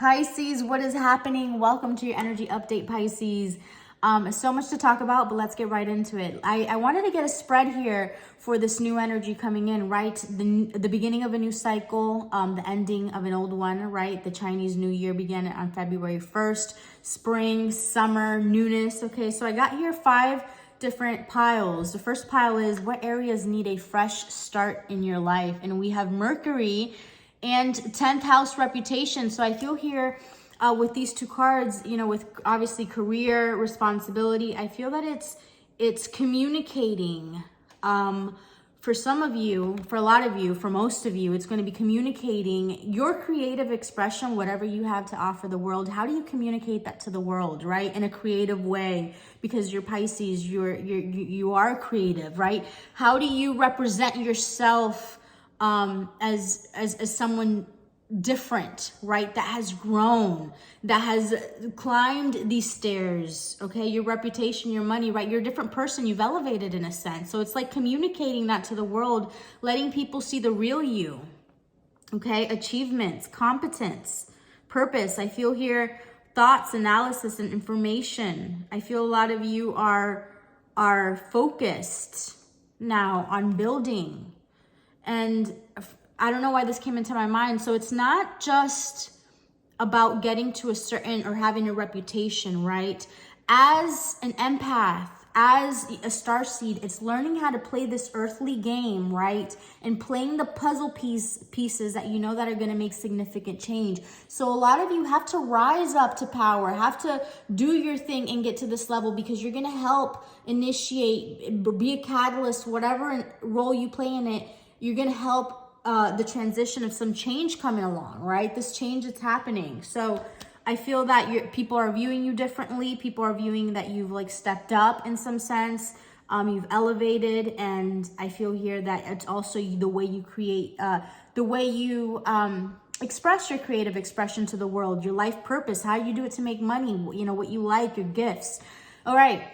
Pisces, what is happening? Welcome to your energy update, Pisces. So much to talk about, but let's get right into it. I wanted to get a spread here for this new energy coming in, right? The beginning of a new cycle, the ending of an old one, right? The Chinese New Year began on February 1st. Spring, summer, newness. Okay, so I got here 5 different piles. The first pile is what areas need a fresh start in your life? And we have Mercury and 10th house reputation. So I feel here with these 2 cards, you know, with obviously career, responsibility, I feel that it's communicating. For some of you, for a lot of you, for most of you, it's going to be communicating your creative expression, whatever you have to offer the world. How do you communicate that to the world, right? In a creative way, because you're Pisces, you are creative, right? How do you represent yourself as someone different, right? That has grown, that has climbed these stairs, okay? Your reputation, your money, right? You're a different person. You've elevated in a sense. So it's like communicating that to the world, letting people see the real you, okay? Achievements, competence, purpose. I feel here thoughts, analysis, and information. I feel a lot of you are focused now on building. And I don't know why this came into my mind. So it's not just about getting to a certain or having a reputation, right? As an empath, as a starseed, it's learning how to play this earthly game, right? And playing the puzzle pieces that you know that are going to make significant change. So a lot of you have to rise up to power, have to do your thing and get to this level, because you're going to help initiate, be a catalyst, whatever role you play in it. You're going to help the transition of some change coming along, right? This change is happening. So I feel that people are viewing you differently. People are viewing that you've like stepped up in some sense. You've elevated. And I feel here that it's also the way you create, the way you express your creative expression to the world, your life purpose, how you do it to make money, you know, what you like, your gifts. All right.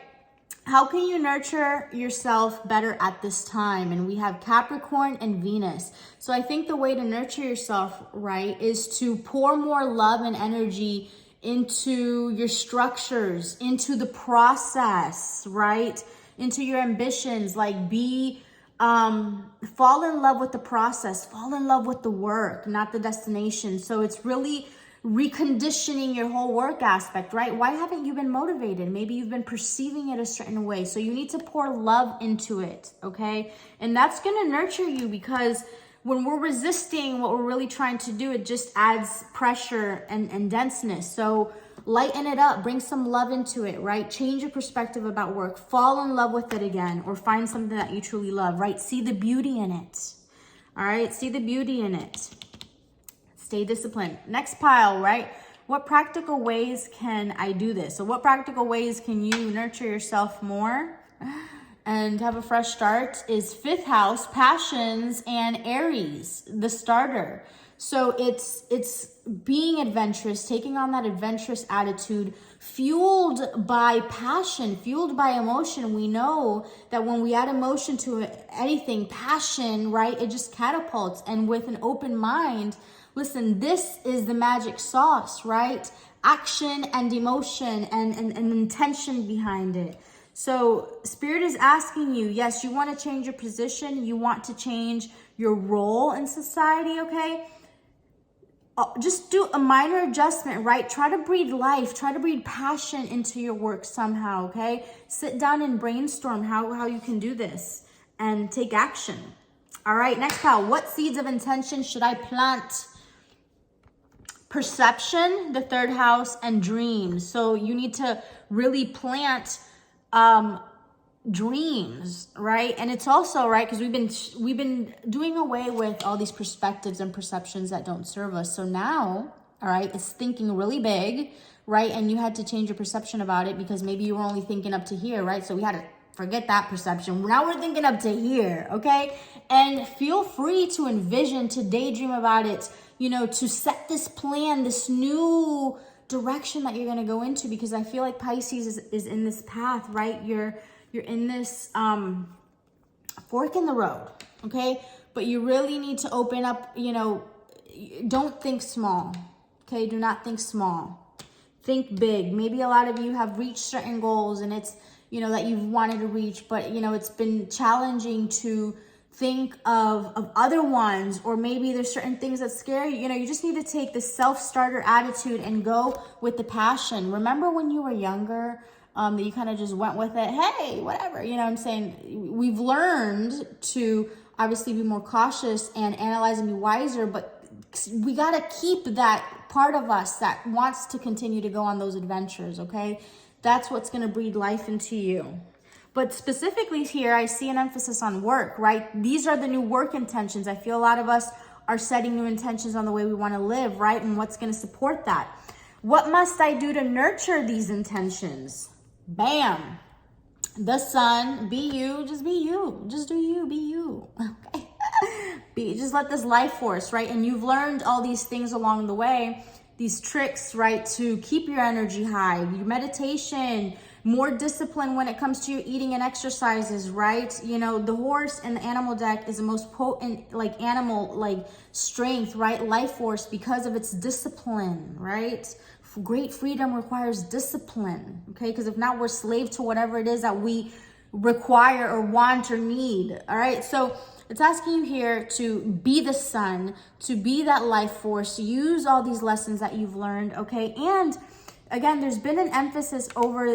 How can you nurture yourself better at this time? And we have Capricorn and Venus. So I think the way to nurture yourself, right, is to pour more love and energy into your structures, into the process, right? Into your ambitions, like fall in love with the process, fall in love with the work, not the destination. So it's really reconditioning your whole work aspect, right? Why haven't you been motivated? Maybe you've been perceiving it a certain way. So you need to pour love into it, okay? And that's going to nurture you, because when we're resisting what we're really trying to do, it just adds pressure and denseness. So lighten it up, bring some love into it, right? Change your perspective about work, fall in love with it again, or find something that you truly love, right? See the beauty in it, all right? See the beauty in it. Stay disciplined. Next pile, right? What practical ways can I do this? So what practical ways can you nurture yourself more and have a fresh start is 5th house, passions, and Aries, the starter. So it's being adventurous, taking on that adventurous attitude, fueled by passion, fueled by emotion. We know that when we add emotion to anything, passion, right, it just catapults. And with an open mind, listen, this is the magic sauce, right? Action and emotion and intention behind it. So Spirit is asking you, yes, you want to change your position. You want to change your role in society, okay? Just do a minor adjustment, right? Try to breathe life, try to breathe passion into your work somehow, okay? Sit down and brainstorm how you can do this and take action. All right, next pile. What seeds of intention should I plant? Perception, the 3rd house, and dreams. So you need to really plant dreams, right? And it's also, right, because we've been doing away with all these perspectives and perceptions that don't serve us. So now, all right, it's thinking really big, right? And you had to change your perception about it, because maybe you were only thinking up to here, right? So we had to forget that perception. Now we're thinking up to here, okay? And feel free to envision, to daydream about it, you know, to set this plan, this new direction that you're going to go into, because I feel like Pisces is in this path, right? You're in this fork in the road, okay? But you really need to open up, you know, don't think small, Okay, do not think small. Think big. Maybe a lot of you have reached certain goals and it's, you know, that you've wanted to reach, but, you know, it's been challenging to think of other ones, or maybe there's certain things that scare you. You know, you just need to take the self-starter attitude and go with the passion. Remember when you were younger, that you kind of just went with it? Hey, whatever, you know what I'm saying? We've learned to obviously be more cautious and analyze and be wiser, but we got to keep that part of us that wants to continue to go on those adventures, okay? That's what's going to breathe life into you. But specifically here, I see an emphasis on work, right? These are the new work intentions. I feel a lot of us are setting new intentions on the way we want to live, right? And what's going to support that. What must I do to nurture these intentions? Bam. The sun, be you, just be you. Just do you, be you. Okay. Just let this life force, right? And you've learned all these things along the way, these tricks, right? To keep your energy high, your meditation, more discipline when it comes to your eating and exercises, right? You know, the horse in the animal deck is the most potent, like, animal, like, strength, right? Life force, because of its discipline, right? Great freedom requires discipline, okay? Because if not, we're slave to whatever it is that we require or want or need, all right? So it's asking you here to be the sun, to be that life force, use all these lessons that you've learned, okay? And again, there's been an emphasis over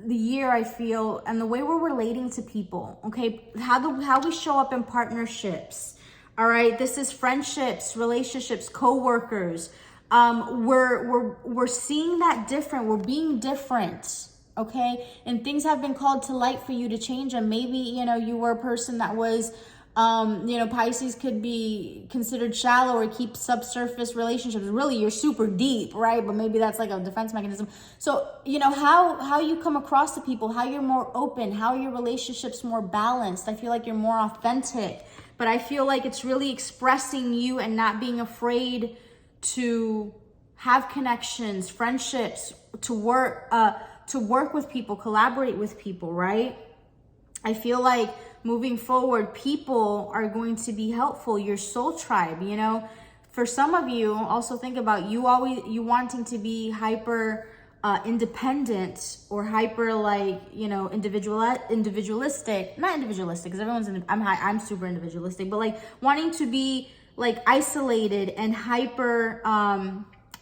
the year, I feel, and the way we're relating to people, okay? How we show up in partnerships, all right? This is friendships, relationships, co-workers. We're seeing that different. We're being different, okay? And things have been called to light for you to change. And maybe, you know, you were a person that was, you know, Pisces could be considered shallow or keep subsurface relationships. Really, you're super deep, right? But maybe that's like a defense mechanism. So, you know, how you come across to people, how you're more open, how your relationships more balanced. I feel like you're more authentic, but I feel like it's really expressing you and not being afraid to have connections, friendships, to work with people, collaborate with people, right? I feel like moving forward, people are going to be helpful. Your soul tribe, you know, for some of you, also think about you wanting to be hyper independent or hyper, like, you know, individualistic, not individualistic, because I'm super individualistic, but like wanting to be like isolated and hyper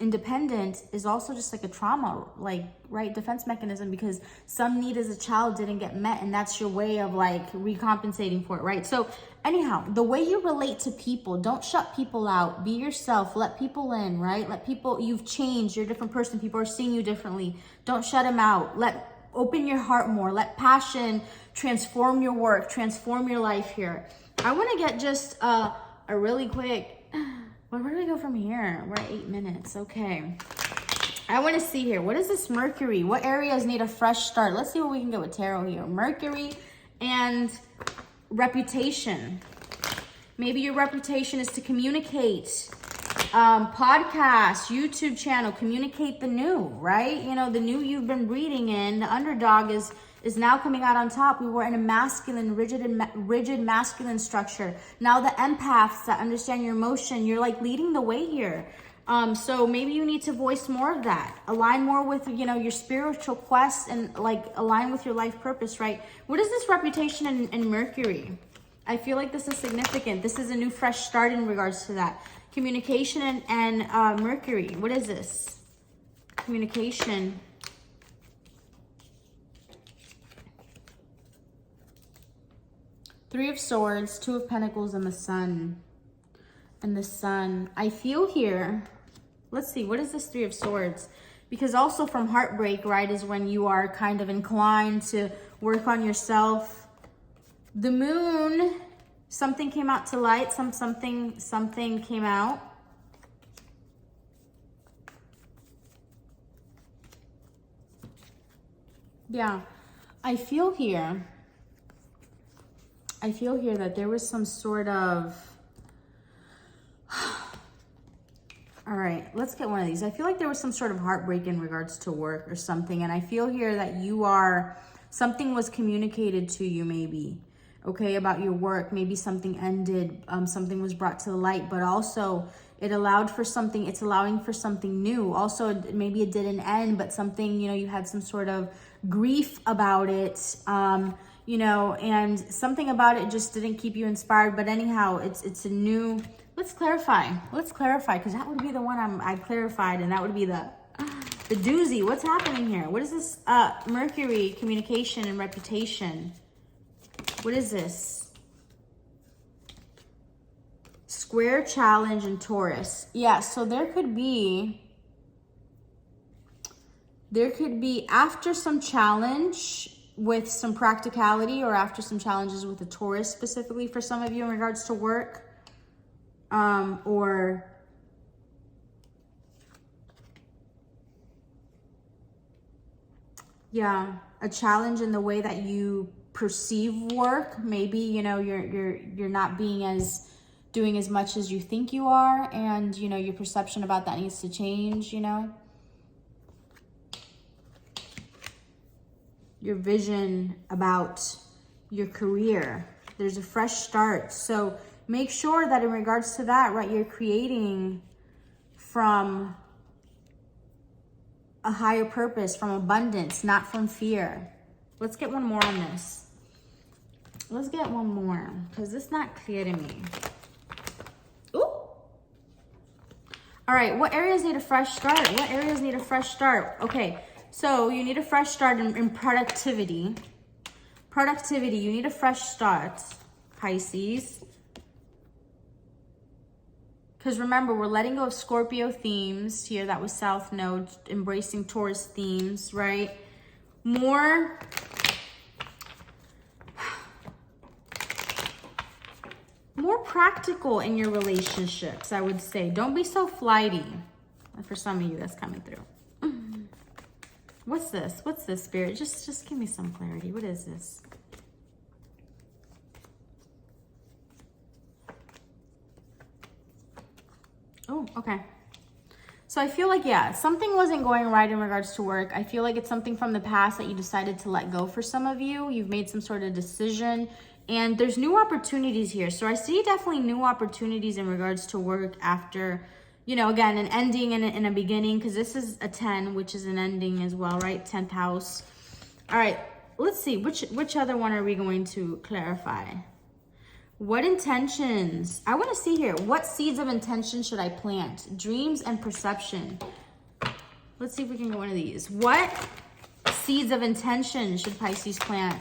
independent is also just like a trauma, like, right, defense mechanism, because some need as a child didn't get met, and that's your way of like recompensating for it, right? So anyhow, the way you relate to people, don't shut people out. Be yourself, let people in, right? Let people, you've changed, you're a different person, people are seeing you differently. Don't shut them out. Open your heart more. Let passion transform your work, transform your life here. I want to get just a really quick, where do we go from here? We're at 8 minutes. Okay. I want to see here. What is this Mercury? What areas need a fresh start? Let's see what we can get with tarot here. Mercury and reputation. Maybe your reputation is to communicate. Podcast, YouTube channel, communicate the new, right? You know, the new you've been breeding in, the underdog is now coming out on top. We were in a masculine, rigid masculine structure. Now the empaths that understand your emotion, you're like leading the way here. So maybe you need to voice more of that. Align more with, you know, your spiritual quest and like align with your life purpose, right? What is this reputation in Mercury? I feel like this is significant. This is a new fresh start in regards to that. Communication and Mercury. What is this? Communication. Three of Swords, Two of Pentacles, and the Sun. And the Sun. I feel here, let's see, what is this Three of Swords? Because also from heartbreak, right, is when you are kind of inclined to work on yourself. The Moon, something came out to light, something came out. Yeah, I feel here that there was some sort of, all right, let's get one of these. I feel like there was some sort of heartbreak in regards to work or something. And I feel here that something was communicated to you maybe, okay, about your work. Maybe something ended, something was brought to the light, but also it allowed for something, it's allowing for something new. Also, maybe it didn't end, but something, you know, you had some sort of grief about it, you know, and something about it just didn't keep you inspired. But anyhow, it's a new, let's clarify, because that would be the one I clarified, and that would be the doozy. What's happening here? What is this? Mercury, communication and reputation. What is this? Square, challenge, and Taurus. Yeah, so there could be after some challenge with some practicality, or after some challenges with a Taurus specifically for some of you in regards to work, or yeah, a challenge in the way that you perceive work. Maybe, you know, you're not doing as much as you think you are, and you know, your perception about that needs to change, you know. Your vision about your career. There's a fresh start. So make sure that in regards to that, right, you're creating from a higher purpose, from abundance, not from fear. Let's get one more on this. Let's get one more, because it's not clear to me. Ooh. All right, what areas need a fresh start? What areas need a fresh start? Okay, so you need a fresh start in productivity. Productivity, you need a fresh start, Pisces. Because remember, we're letting go of Scorpio themes here. That was South Node, embracing Taurus themes, right? More practical in your relationships, I would say. Don't be so flighty. For some of you, that's coming through. What's this? What's this, Spirit? Just give me some clarity. What is this? Oh, okay. So I feel like, yeah, something wasn't going right in regards to work. I feel like it's something from the past that you decided to let go for some of you. You've made some sort of decision, and there's new opportunities here. So I see definitely new opportunities in regards to work after, you know, again, an ending and a beginning, because this is a 10, which is an ending as well, right? 10th house. All right, let's see. Which other one are we going to clarify? What intentions? I want to see here. What seeds of intention should I plant? Dreams and perception. Let's see if we can go one of these. What seeds of intention should Pisces plant?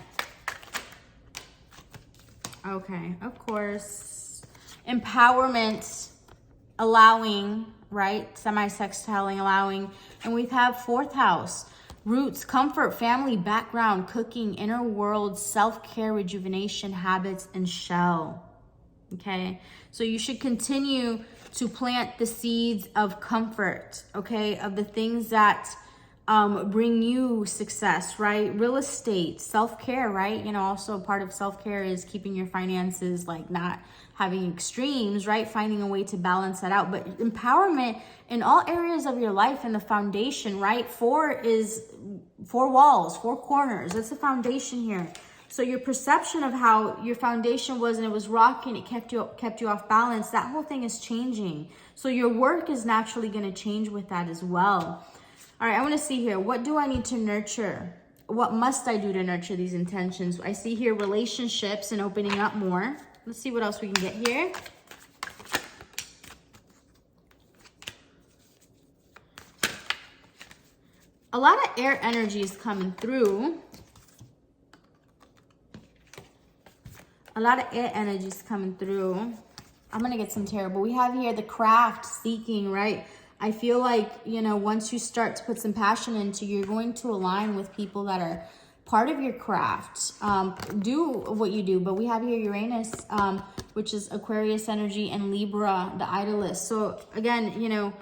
Okay, of course. Empowerment, allowing, right? Semi-sextiling, allowing. And we have 4th house. Roots, comfort, family, background, cooking, inner world, self-care, rejuvenation, habits, and shell. Okay, so you should continue to plant the seeds of comfort, okay, of the things that bring you success, right? Real estate, self-care, right? You know, also part of self-care is keeping your finances, like not having extremes, right? Finding a way to balance that out. But empowerment in all areas of your life and the foundation, right? 4 is 4 walls, 4 corners. That's the foundation here. So your perception of how your foundation was, and it was rocky and it kept you off balance, that whole thing is changing. So your work is naturally going to change with that as well. All right, I want to see here. What do I need to nurture? What must I do to nurture these intentions? I see here relationships and opening up more. Let's see what else we can get here. A lot of air energy is coming through. A lot of air energy is coming through. I'm going to get some tarot, but we have here the craft, seeking, right? I feel like, you know, once you start to put some passion into, you're going to align with people that are part of your craft. Do what you do. But we have here Uranus, which is Aquarius energy, and Libra, the idolist. So again, you know,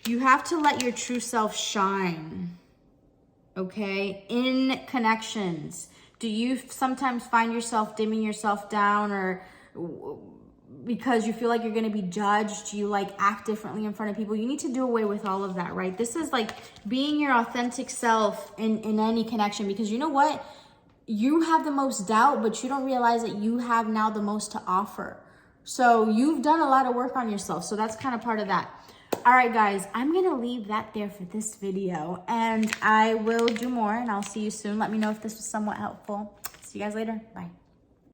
you have to let your true self shine, okay, in connections. Do you sometimes find yourself dimming yourself down, or because you feel like you're going to be judged, you like act differently in front of people? You need to do away with all of that, right? This is like being your authentic self in any connection, because you know what? You have the most doubt, but you don't realize that you have now the most to offer, So you've done a lot of work on yourself. So that's kind of part of that. All right, guys, I'm going to leave that there for this video. And I will do more, and I'll see you soon. Let me know if this was somewhat helpful. See you guys later. Bye.